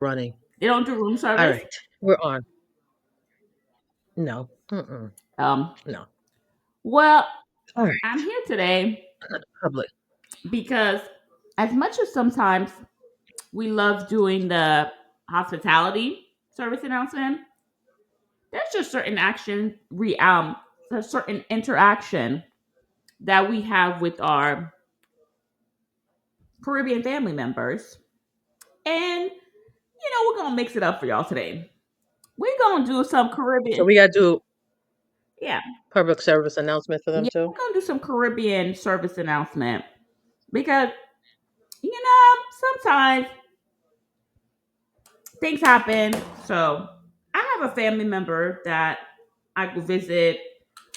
running. They don't do room All service. right, we're on. No, mm-mm, Um, no. well, All right, I'm here today public. because as much as sometimes we love doing the hospitality service announcement, there's just certain a certain interaction that we have with our Caribbean family members. And we're gonna mix it up for y'all today. We're gonna do some So Caribbean, we gotta do yeah, public service announcement for them yeah, too. we're gonna do some Caribbean service announcement because sometimes things happen. So I have a family member that I go visit,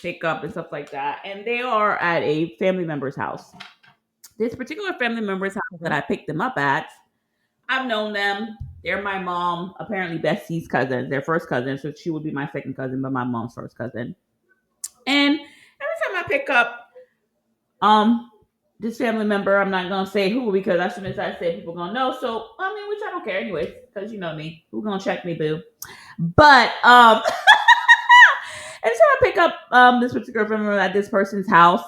pick up, and stuff like that, and they are at a family member's house. This particular family member's house that Hmm. I picked them up at, I've known them. They're my mom, apparently Bessie's cousins. They're first cousins, so she would be my second cousin, but my mom's first cousin. And every time I pick up um this family member, I'm not gonna say who because as soon as I say people gonna know. So I mean, which I don't care anyways, because you know me. Who gonna check me, boo? But every time I pick up this particular family member at this person's house,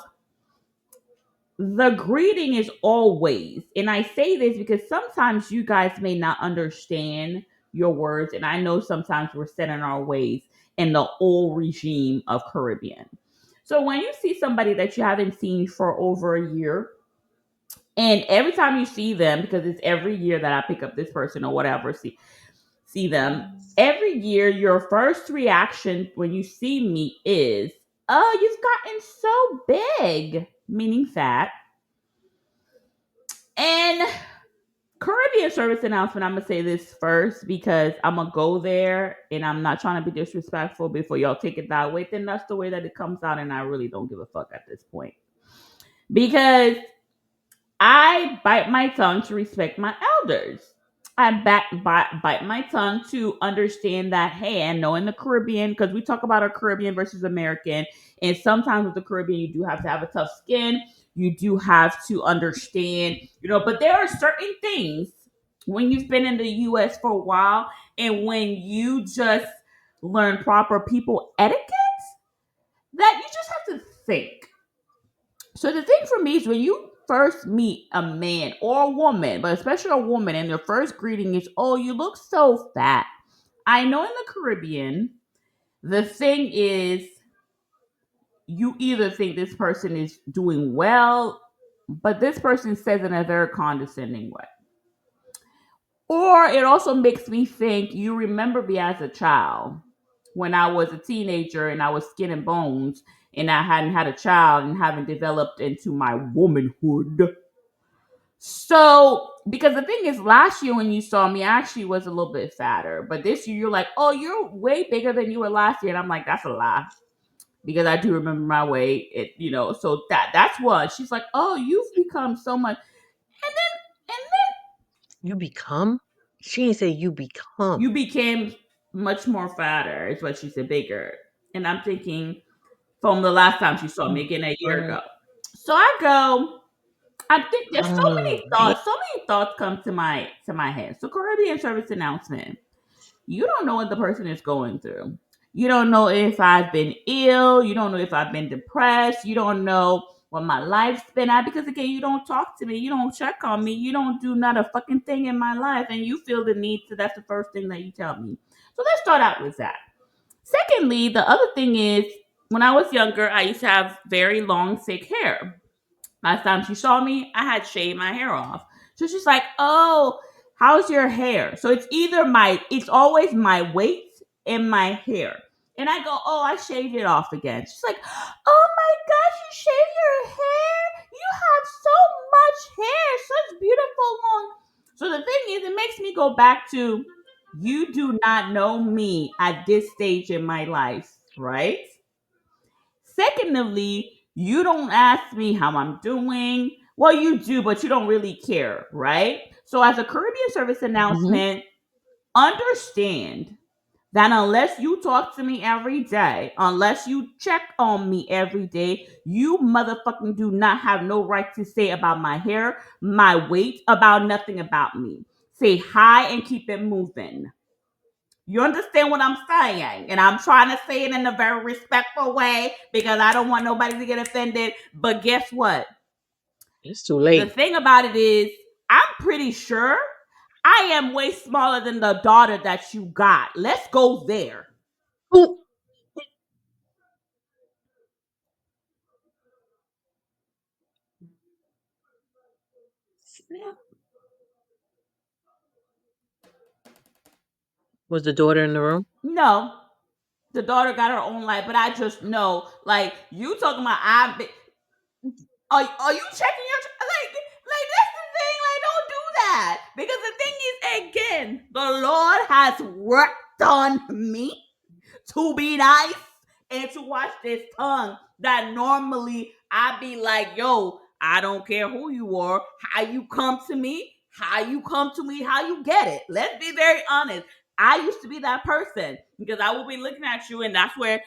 the greeting is always, and I say this because sometimes you guys may not understand your words, and I know sometimes we're set in our ways in the old regime of Caribbean. So when you see somebody that you haven't seen for over a year, and every time you see them, because it's every year that I pick up this person or whatever, see them, every year your first reaction when you see me is, "Oh, you've gotten so big," meaning fat. And Caribbean service announcement, I'm gonna say this first because I'm gonna go there and I'm not trying to be disrespectful before y'all take it that way. Then that's the way that it comes out, and I really don't give a fuck at this point. Because I bite my tongue to respect my elders. I bite my tongue to understand that, hey, I know in the Caribbean, because we talk about our Caribbean versus American, and sometimes with the Caribbean, you do have to have a tough skin. You do have to understand, but there are certain things when you've been in the US for a while and when you just learn proper people etiquette that you just have to think. So the thing for me is when you first meet a man or a woman, but especially a woman, and their first greeting is, "Oh, you look so fat." I know in the Caribbean, the thing is you either think this person is doing well, but this person says it in a very condescending way. Or it also makes me think you remember me as a child when I was a teenager and I was skin and bones and I hadn't had a child and haven't developed into my womanhood. So, because the thing is, last year when you saw me, I actually was a little bit fatter. But this year, you're like, "Oh, you're way bigger than you were last year." And I'm like, "That's a lie." Because I do remember my weight. So that's what. She's like, "Oh, you've become so much." And You become? She didn't say you become. you became much more fatter, is what she said, bigger. And I'm thinking from the last time she saw me, Mm, again a year mm, ago. So I go, I think there's oh, so many thoughts come to my head. So Caribbean service announcement. You don't know what the person is going through. You don't know if I've been ill. You don't know if I've been depressed. You don't know what my life's been at because again, you don't talk to me. You don't check on me. You don't do not a fucking thing in my life, and you feel the need to. That's the first thing that you tell me. So let's start out with that. Secondly, the other thing is when I was younger, I used to have very long, thick hair. Last time she saw me, I had shaved my hair off. So she's like, "Oh, how's your hair?" So it's always my weight and my hair. And I go, "Oh, I shaved it off again." She's like, "Oh my gosh, you shaved your hair? You have so much hair, such beautiful long." So the thing is, it makes me go back to you do not know me at this stage in my life, right? Secondly, you don't ask me how I'm doing. Well, you do, but you don't really care, right? So, as a Caribbean service mm-hmm. announcement, understand that unless you talk to me every day, unless you check on me every day, you motherfucking do not have no right to say about my hair, my weight, about nothing about me. Say hi and keep it moving. You understand what I'm saying? And I'm trying to say it in a very respectful way because I don't want nobody to get offended. But guess what? It's too The late. thing about it is, I'm pretty sure I am way smaller than the daughter that you got. Let's go there. Who was the daughter in the room? No, the daughter got her own life, but I just know, like, you talking about, are you checking your, like that's the thing, like, don't do that. Because the thing is, again, the Lord has worked on me to be nice and to watch this tongue that normally I be like, yo, I don't care who you are, how you come to me, how you get it. Let's be very honest. I used to be that person because I will be looking at you, and that's where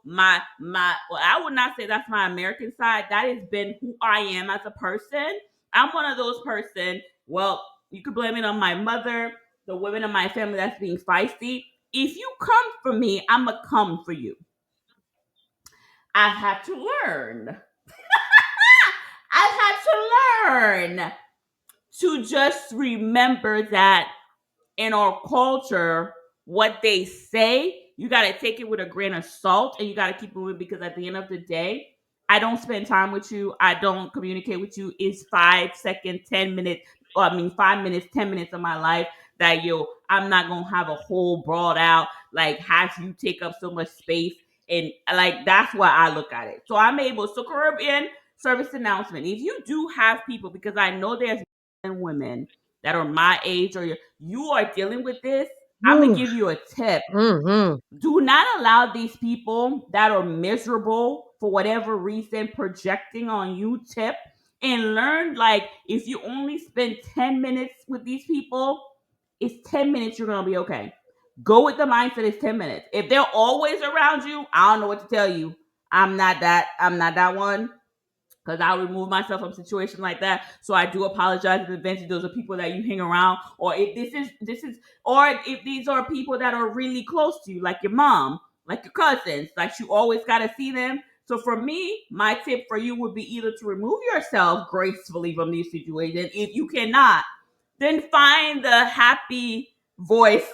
my. Well, I would not say that's my American side. That has been who I am as a person. I'm one of those person. Well, you could blame it on my mother, the women in my family that's being feisty. If you come for me, I'ma come for you. I had to learn. I had to learn to just remember that in our culture, what they say, you got to take it with a grain of salt and you got to keep moving because at the end of the day, I don't spend time with you. I don't communicate with you. It's 5 seconds, 10 minutes, or I mean, 5 minutes, 10 minutes of my life that I'm not going to have a whole broad out, like, have you take up so much space. And like, that's why I look at it. So I'm able, so Caribbean service announcement. If you do have people, because I know there's men and women that are my age or you are dealing with this, I'm gonna give you a tip. Mm-hmm. Do not allow these people that are miserable for whatever reason projecting on you. Tip and learn, like, if you only spend 10 minutes with these people, it's 10 minutes, you're gonna be okay. Go with the mindset it's 10 minutes. If they're always around you, I don't know what to tell you. I'm not that one because I'll remove myself from situations like that. So I do apologize in advance if those are people that you hang around, or if or if these are people that are really close to you, like your mom, like your cousins, like you always got to see them. So for me, my tip for you would be either to remove yourself gracefully from these situations. If you cannot, then find the happy voice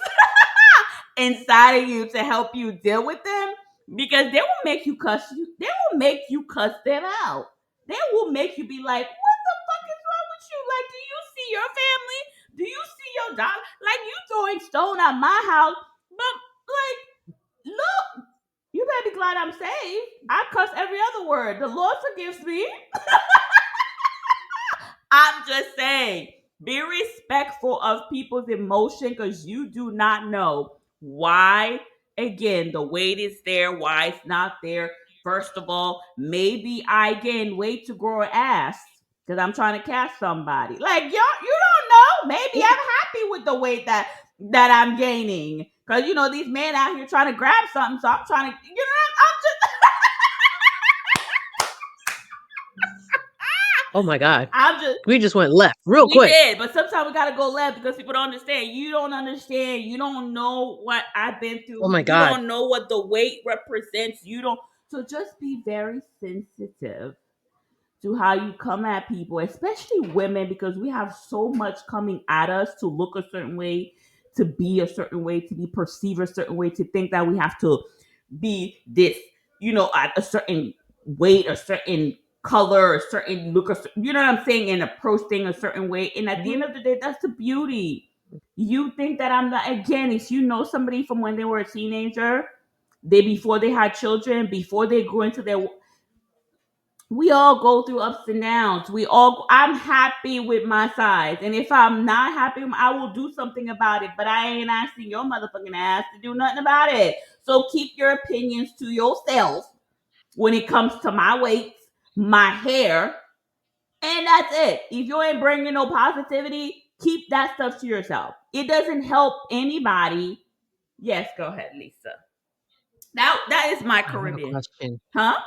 inside of you to help you deal with them because they will make you cuss you. They will make you cuss them out. They will make you be like, "What the fuck is wrong with you? Like, do you see your family? Do you see your dog? Like, you throwing stone at my house? But like, look, you better be glad I'm saved. I cuss every other word. The Lord forgives me. I'm just saying, be respectful of people's emotion because you do not know why. Again, the weight is there, why it's not there. First of all, maybe I gained weight to grow an ass because I'm trying to catch somebody. Like, you don't know. Maybe I'm happy with the weight that I'm gaining because these men out here trying to grab something. So I'm trying to, Oh my God. I'm just We just went left real We quick. did, but sometimes we gotta go left because people don't understand. You don't understand. You don't know what I've been Oh through. my You God. don't know what the weight represents. You don't. So just be very sensitive to how you come at people, especially women, because we have so much coming at us to look a certain way, to be a certain way, to be perceived a certain way, to think that we have to be this, at a certain weight, a certain color, a certain look, you know what I'm saying, and approach thing a certain way. And at the Hmm. end of the day, that's the beauty. You think that I'm not, again, if you know somebody from when they were a teenager, before they had children, before they grew into their, we all go through ups and downs. I'm happy with my size. And if I'm not happy, I will do something about it. But I ain't asking your motherfucking ass to do nothing about it. So keep your opinions to yourself when it comes to my weight, my hair, and that's it. If you ain't bringing no positivity, keep that stuff to yourself. It doesn't help anybody. Yes, go ahead, Lisa. That is my I have a Caribbean. question. Huh?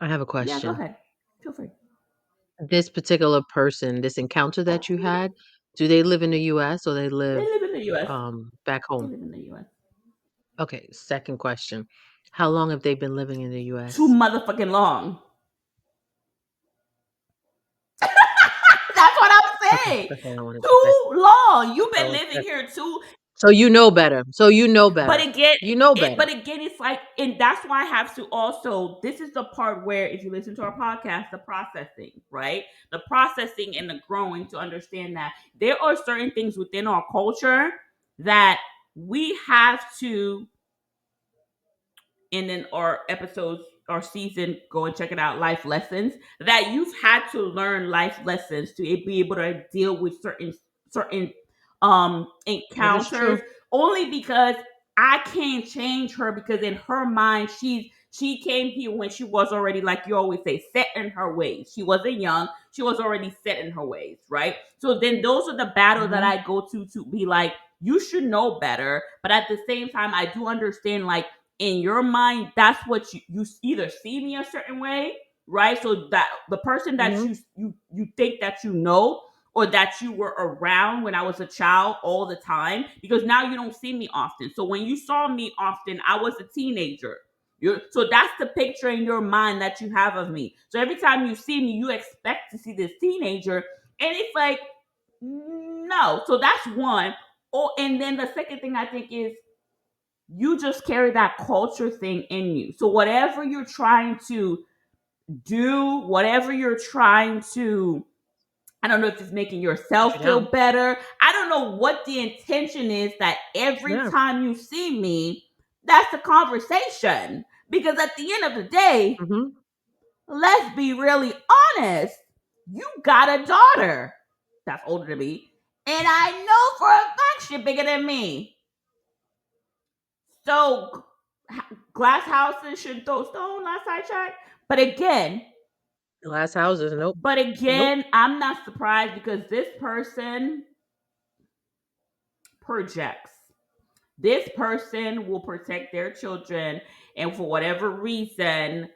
I have a Yeah, go question. ahead. Feel free. This particular person, this encounter that you had, Do they live in the US or they They live live in the US. back They home? live in the US. Okay, second question. How long have they been living in the Too US? motherfucking long. That's what I'm Okay, saying. that's all I wanted to say. Too long. You've been So living here too. so you know better. So you know But better. again, You know better. it's like, and that's why I have to also. This is the part where, if you listen to our podcast, the processing, right? The processing and the growing to understand that there are certain things within our culture that we have to, and then our episodes, our season, go and check it out, life lessons, that you've had to learn life lessons to be able to deal with certain That is encounters, true. only because I can't change her, because in her mind she came here when she was already, like you always say, set in her ways. She wasn't young, she was already set in her ways, right? So then those are the battles that Hmm. I go to be like, you should know better, but at the same time I do understand, like, in your mind, that's what you either see me a certain way, right? So that the person that Hmm. you think that you know, or that you were around when I was a child all the time, because now you don't see me often. So when you saw me often, I was a teenager. So that's the picture in your mind that you have of me. So every time you see me, you expect to see this teenager, and it's like, no. So that's one. Oh, and then the second thing I think is, you just carry that culture thing in you. So whatever you're trying to do, whatever you're trying to, I don't know if it's making Push you yourself feel down. better. I don't know what the intention is, that every Yeah. time you see me, that's the conversation. Because at the end of the day, Hmm. let's be really honest. You got a daughter that's older than me. And I know for a fact she's bigger than me. So glass houses should throw stone, last I checked. But again, Glass houses. Nope. but Nope. again, I'm not surprised, because this person projects. This person will protect their children, and for whatever reason,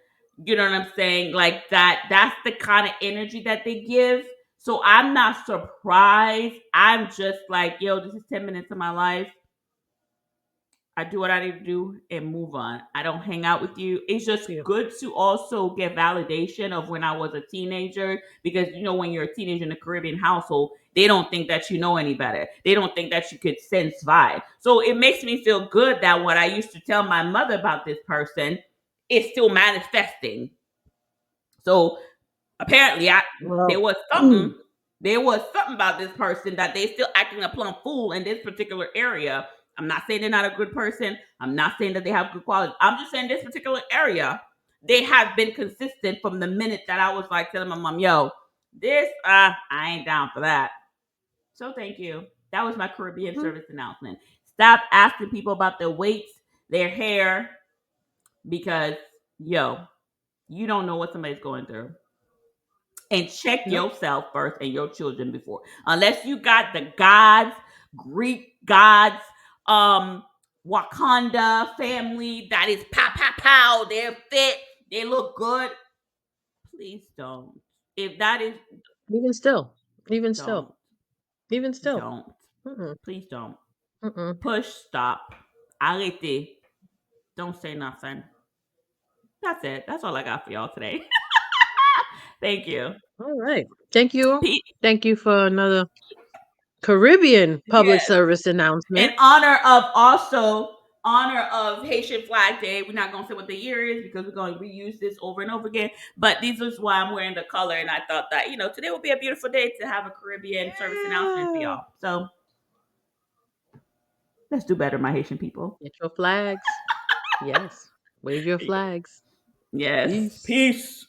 you know what I'm saying? Like that's the kind of energy that they give. So I'm not surprised. I'm just like, yo, this is 10 minutes of my life. I do what I need to do and move on. I don't hang out with you. It's just Yeah. good to also get validation of when I was a teenager, because when you're a teenager in a Caribbean household, they don't think that you know any better. They don't think that you could sense vibe. So it makes me feel good that what I used to tell my mother about this person is still manifesting. So apparently there Well, was something there was something about this person that they still acting a plumb fool in this particular area. I'm not saying they're not a good person. I'm not saying that they have good quality. I'm just saying this particular area, they have been consistent from the minute that I was like telling my mom, yo, this I ain't down for that. So thank you. That was my Caribbean mhm. service announcement. Stop asking people about their weights, their hair, because yo, you don't know what somebody's going through. And check Nope. yourself first and your children before. Unless you got the gods, Greek gods, um, Wakanda family that is pow pow pow, they're fit, they look good. Please don't. If that is, Even still. Even don't, still. Even still. don't. Mm-mm. Please don't. Mm-mm. Push stop. Arrêtez. Don't say nothing. That's it. That's all I got for y'all today. Thank you. All right. Thank you. Pete. Thank you for another Caribbean public Yes. service In announcement. honor of Haitian Flag Day. We're not gonna say what the year is, because we're gonna reuse this over and over again. But this is why I'm wearing the color, and I thought that today would be a beautiful day to have a Caribbean service announcement for Yeah. y'all. So let's do better, my Haitian people. Get your flags. Yes. Wave your flags. Yes, Peace. peace.